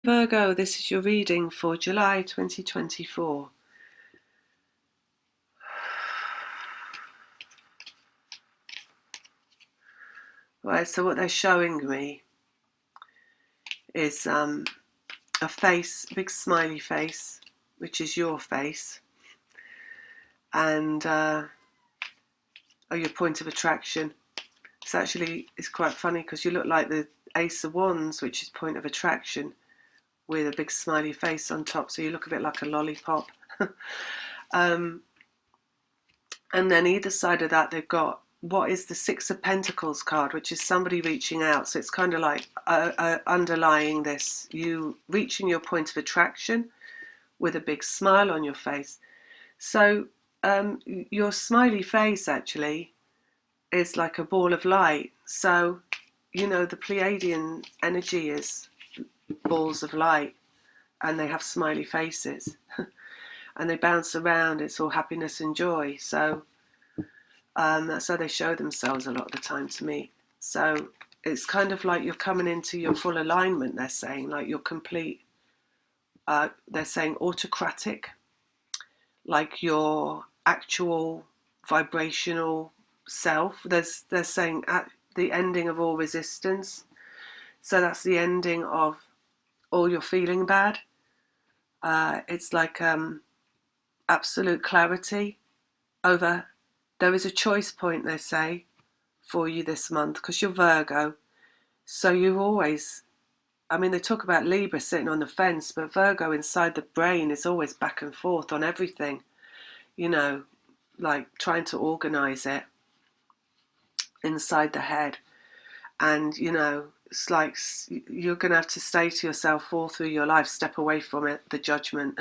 Virgo, this is your reading for July 2024. Right, so what they're showing me is a face, a big smiley face, which is your face, and your point of attraction. It's quite funny because you look like the Ace of Wands, which is point of attraction, with a big smiley face on top, so you look a bit like a lollipop. And then either side of that, they've got what is the Six of Pentacles card, which is somebody reaching out. So it's kind of like underlying this, you reaching your point of attraction with a big smile on your face. So your smiley face actually is like a ball of light. So, the Pleiadian energy is balls of light, and they have smiley faces and they bounce around. It's all happiness and joy. So that's how they show themselves a lot of the time to me. So it's kind of like you're coming into your full alignment, they're saying, like you're complete, they're saying autocratic, like your actual vibrational self. They're saying at the ending of all resistance. So that's the ending of all your feeling bad. It's like absolute clarity over. There is a choice point, they say, for you this month because you're Virgo. So you always, they talk about Libra sitting on the fence, but Virgo inside the brain is always back and forth on everything, like trying to organize it inside the head. And, it's like you're going to have to stay to yourself all through your life, step away from it, the judgment,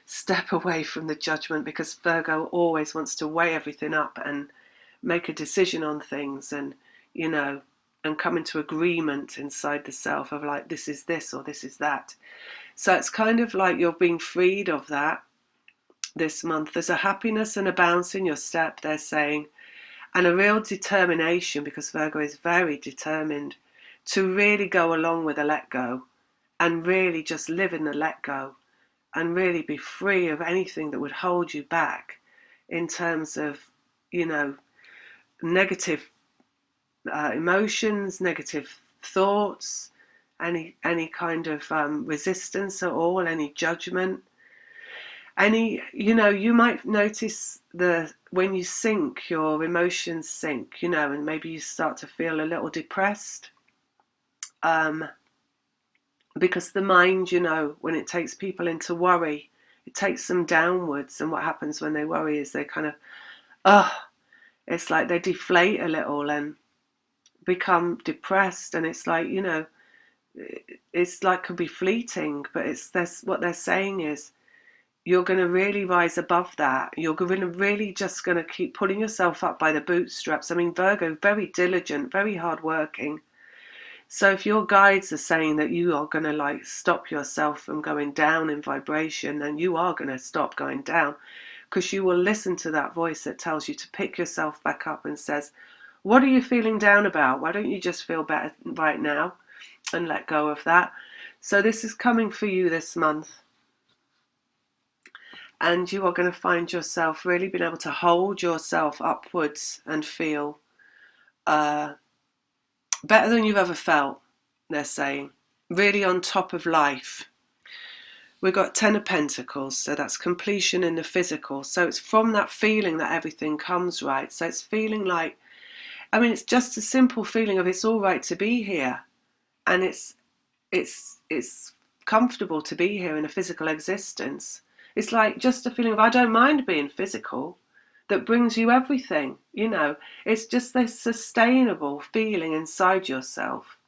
step away from the judgment, because Virgo always wants to weigh everything up and make a decision on things and, and come into agreement inside the self of like, this is this or this is that. So it's kind of like you're being freed of that this month. There's a happiness and a bounce in your step, they're saying, and a real determination, because Virgo is very determined to really go along with a let go and really just live in the let go and really be free of anything that would hold you back in terms of, negative emotions, negative thoughts, any kind of resistance at all, any judgment. You might notice when you sink, your emotions sink, and maybe you start to feel a little depressed. Because the mind, when it takes people into worry, it takes them downwards. And what happens when they worry is they kind of, it's like they deflate a little and become depressed. And it's like, it's like could be fleeting, but what they're saying is you're going to really rise above that. You're going to really just going to keep pulling yourself up by the bootstraps. Virgo, very diligent, very hardworking. So if your guides are saying that you are going to like stop yourself from going down in vibration, then you are going to stop going down, because you will listen to that voice that tells you to pick yourself back up and says, what are you feeling down about? Why don't you just feel better right now and let go of that? So this is coming for you this month. And you are going to find yourself really being able to hold yourself upwards and feel better than you've ever felt, they're saying. Really on top of life. We've got Ten of Pentacles, so that's completion in the physical. So it's from that feeling that everything comes right. So it's feeling like, it's just a simple feeling of it's all right to be here. And it's comfortable to be here in a physical existence. It's like just a feeling of I don't mind being physical that brings you everything, It's just this sustainable feeling inside yourself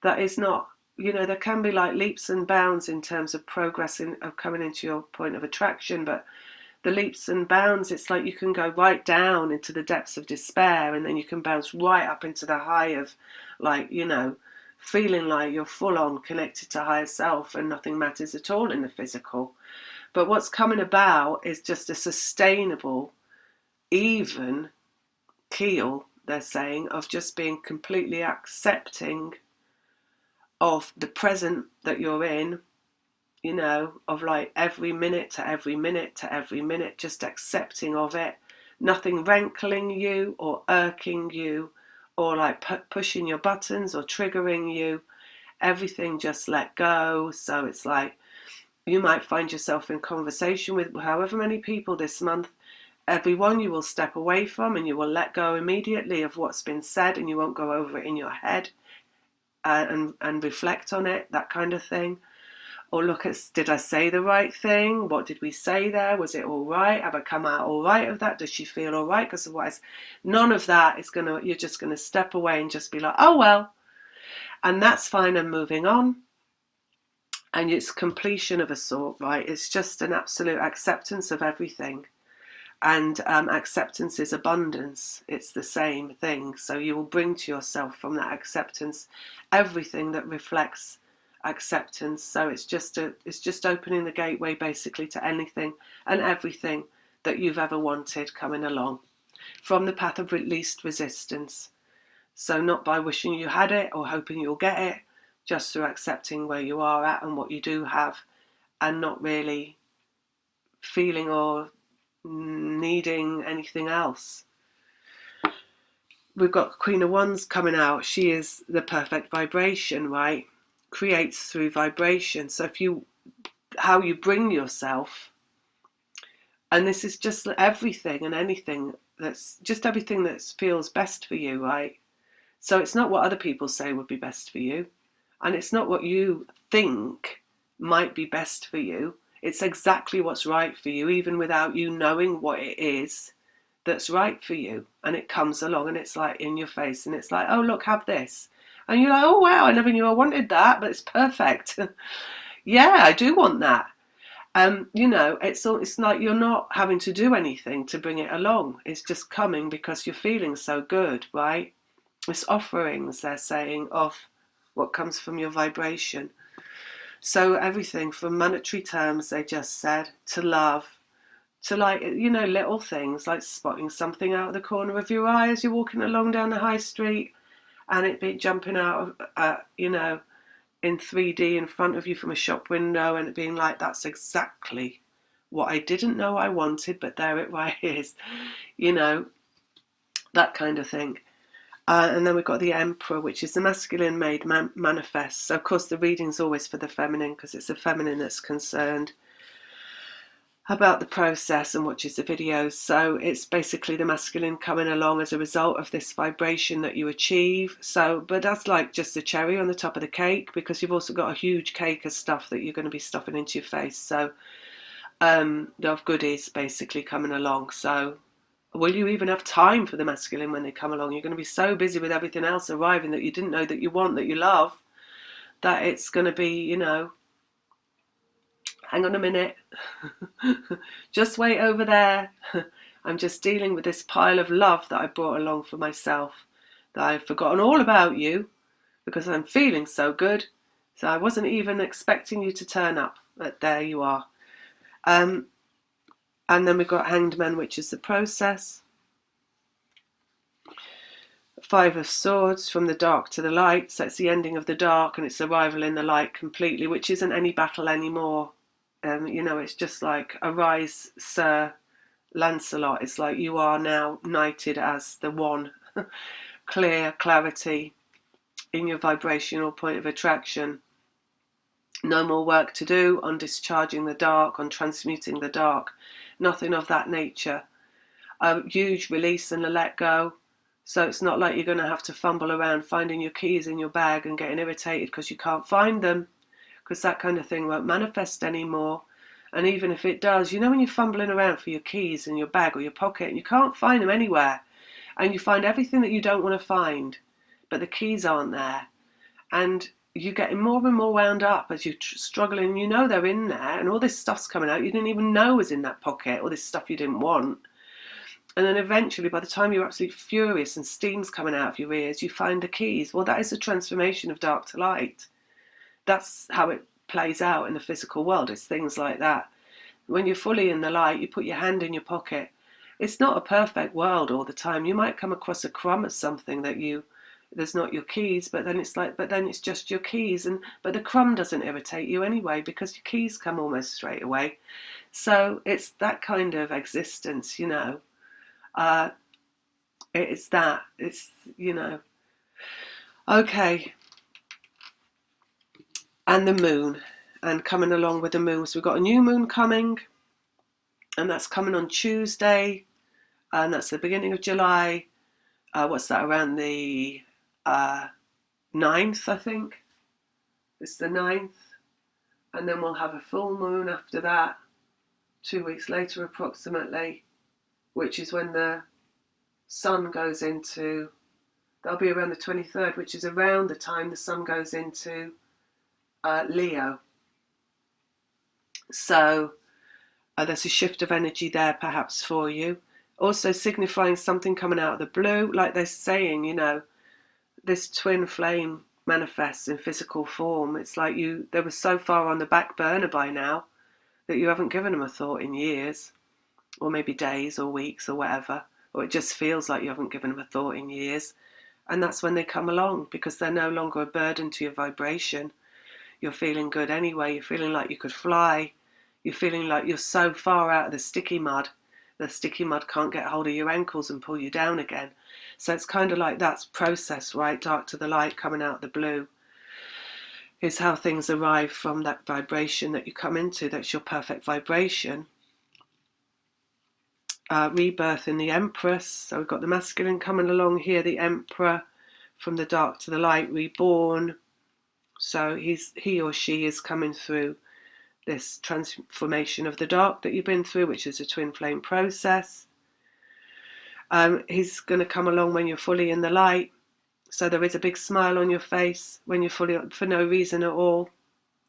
that is not, there can be like leaps and bounds in terms of progress of coming into your point of attraction, but the leaps and bounds, it's like you can go right down into the depths of despair and then you can bounce right up into the high of like, feeling like you're full on connected to higher self and nothing matters at all in the physical. But what's coming about is just a sustainable, even keel, they're saying, of just being completely accepting of the present that you're in, you know, of like every minute to every minute to every minute, just accepting of it, nothing rankling you or irking you or like pushing your buttons or triggering you, everything just let go. So it's like you might find yourself in conversation with however many people this month. Everyone you will step away from, and you will let go immediately of what's been said, and you won't go over it in your head and reflect on it, that kind of thing. Or look at, did I say the right thing? What did we say there? Was it all right? Have I come out all right of that? Does she feel all right? Because otherwise, none of that is you're just going to step away and just be like, oh, well. And that's fine, and moving on. And it's completion of a sort, right? It's just an absolute acceptance of everything. And acceptance is abundance. It's the same thing. So you will bring to yourself from that acceptance everything that reflects acceptance. So it's just opening the gateway basically to anything and everything that you've ever wanted coming along from the path of least resistance. So not by wishing you had it or hoping you'll get it, just through accepting where you are at and what you do have, and not really feeling or needing anything else. We've got Queen of Wands coming out. She is the perfect vibration, right? Creates through vibration. So how you bring yourself, and this is just everything and anything, that's just everything that feels best for you, right? So it's not what other people say would be best for you, and it's not what you think might be best for you. It's exactly what's right for you, even without you knowing what it is that's right for you. And it comes along and it's like in your face, and it's like, oh, look, have this. And you're like, oh, wow, I never knew I wanted that, but it's perfect. Yeah, I do want that. You know, it's like you're not having to do anything to bring it along. It's just coming because you're feeling so good, right? It's offerings, they're saying, of what comes from your vibration. So everything from monetary terms, they just said, to love, to like, you know, little things like spotting something out of the corner of your eye as you're walking along down the high street, and it be jumping out of, you know, in 3D in front of you from a shop window, and it being like, that's exactly what I didn't know I wanted, but there it right is, you know, that kind of thing. And then we've got the Emperor, which is the masculine made manifest. So, of course, the reading's always for the feminine because it's the feminine that's concerned about the process and watches the videos. So it's basically the masculine coming along as a result of this vibration that you achieve. So, but that's like just the cherry on the top of the cake, because you've also got a huge cake of stuff that you're going to be stuffing into your face. So, of goodies basically coming along. So, will you even have time for the masculine when they come along? You're going to be so busy with everything else arriving that you didn't know that you want, that you love, that it's going to be, you know, hang on a minute, just wait over there. I'm just dealing with this pile of love that I brought along for myself, that I've forgotten all about you because I'm feeling so good. So I wasn't even expecting you to turn up, but there you are. And then we've got Hanged Man, which is the process. Five of Swords, from the dark to the light. So it's the ending of the dark and it's arrival in the light completely, which isn't any battle anymore. You know, it's just like, arise, Sir Lancelot. It's like you are now knighted as the one. Clear clarity in your vibrational point of attraction. No more work to do on discharging the dark, on transmuting the dark. Nothing of that nature. A huge release and a let go. So it's not like you're going to have to fumble around finding your keys in your bag and getting irritated because you can't find them, because that kind of thing won't manifest anymore. And even if it does, you know, when you're fumbling around for your keys in your bag or your pocket and you can't find them anywhere, and you find everything that you don't want to find, but the keys aren't there, and you're getting more and more wound up as you're struggling. You know they're in there, and all this stuff's coming out you didn't even know was in that pocket, all this stuff you didn't want. And then eventually, by the time you're absolutely furious and steam's coming out of your ears, you find the keys. Well, that is the transformation of dark to light. That's how it plays out in the physical world. It's things like that. When you're fully in the light, you put your hand in your pocket. It's not a perfect world all the time. You might come across a crumb of something that you there's not your keys, but then it's like, but then it's just your keys, but the crumb doesn't irritate you anyway because your keys come almost straight away. So it's that kind of existence, you know. It's that, it's, you know. Okay, and the moon, and coming along with the moon. So we've got a new moon coming, and that's coming on Tuesday, and that's the beginning of July. What's that, around the 9th, I think? It's the 9th. And then we'll have a full moon after that, 2 weeks later approximately, which is when the sun goes into, that'll be around the 23rd, which is around the time the sun goes into Leo. So there's a shift of energy there perhaps for you. Also signifying something coming out of the blue, like they're saying, you know, this twin flame manifests in physical form. It's like they were so far on the back burner by now that you haven't given them a thought in years, or maybe days or weeks or whatever, or it just feels like you haven't given them a thought in years. And that's when they come along, because they're no longer a burden to your vibration. You're feeling good anyway. You're feeling like you could fly. You're feeling like you're so far out of the sticky mud can't get hold of your ankles and pull you down again. So it's kind of like that's process, right? Dark to the light, coming out the blue, is how things arrive from that vibration that you come into. That's your perfect vibration. Rebirth in the Empress. So we've got the masculine coming along here, the Emperor, from the dark to the light, reborn. So he or she is coming through this transformation of the dark that you've been through, which is a twin flame process. He's going to come along when you're fully in the light. So there is a big smile on your face when you're fully, for no reason at all,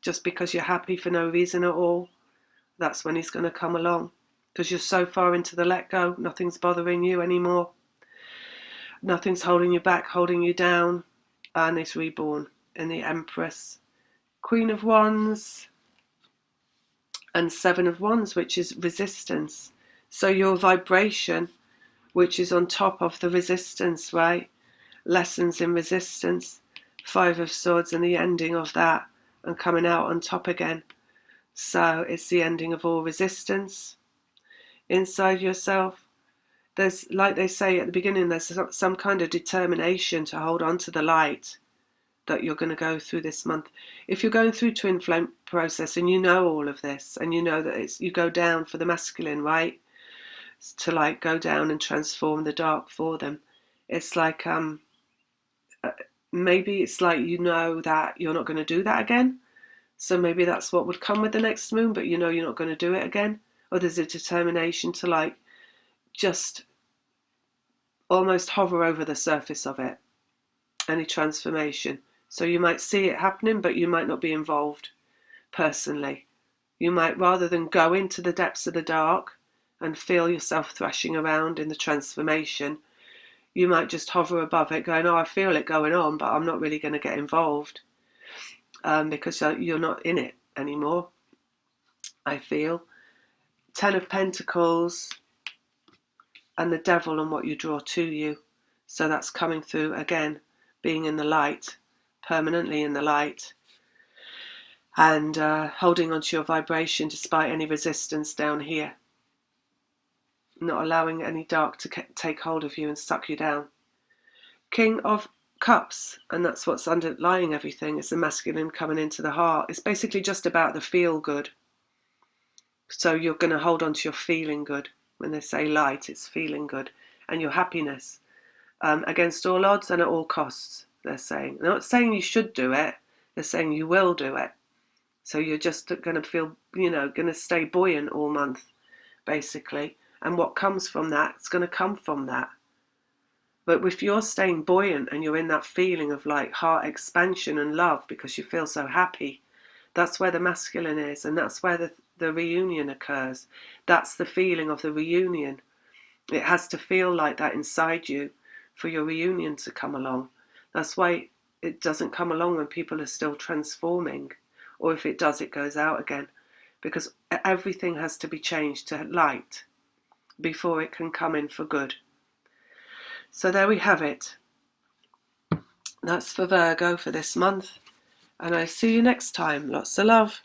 just because you're happy for no reason at all. That's when he's going to come along, because you're so far into the let go. Nothing's bothering you anymore. Nothing's holding you back, holding you down. And it's reborn in the Empress. Queen of Wands and Seven of Wands, which is resistance. So your vibration, which is on top of the resistance, right? Lessons in resistance. Five of Swords and the ending of that, and coming out on top again. So it's the ending of all resistance inside yourself. There's, like they say at the beginning, there's some kind of determination to hold on to the light that you're going to go through this month. If you're going through twin flame process and you know all of this, and you know that you go down for the masculine, right? To like go down and transform the dark for them. It's like maybe it's like, you know, that you're not going to do that again. So maybe that's what would come with the next moon, but you know you're not going to do it again. Or there's a determination to like just almost hover over the surface of it, any transformation. So you might see it happening, but you might not be involved personally. You might, rather than go into the depths of the dark and feel yourself thrashing around in the transformation, you might just hover above it going, oh, I feel it going on, but I'm not really going to get involved because you're not in it anymore, I feel. Ten of Pentacles and the Devil and what you draw to you. So that's coming through again, being in the light, permanently in the light, and holding onto your vibration despite any resistance down here. Not allowing any dark to take hold of you and suck you down. King of Cups, and that's what's underlying everything. It's the masculine coming into the heart. It's basically just about the feel good. So you're going to hold on to your feeling good. When they say light, it's feeling good. And your happiness. Against all odds and at all costs, they're saying. They're not saying you should do it. They're saying you will do it. So you're just going to feel, you know, going to stay buoyant all month, basically. And what comes from that, it's going to come from that. But if you're staying buoyant and you're in that feeling of like heart expansion and love because you feel so happy, that's where the masculine is, and that's where the reunion occurs. That's the feeling of the reunion. It has to feel like that inside you for your reunion to come along. That's why it doesn't come along when people are still transforming, or if it does, it goes out again, because everything has to be changed to light before it can come in for good. So there we have it. That's for Virgo for this month. And I see you next time. Lots of love.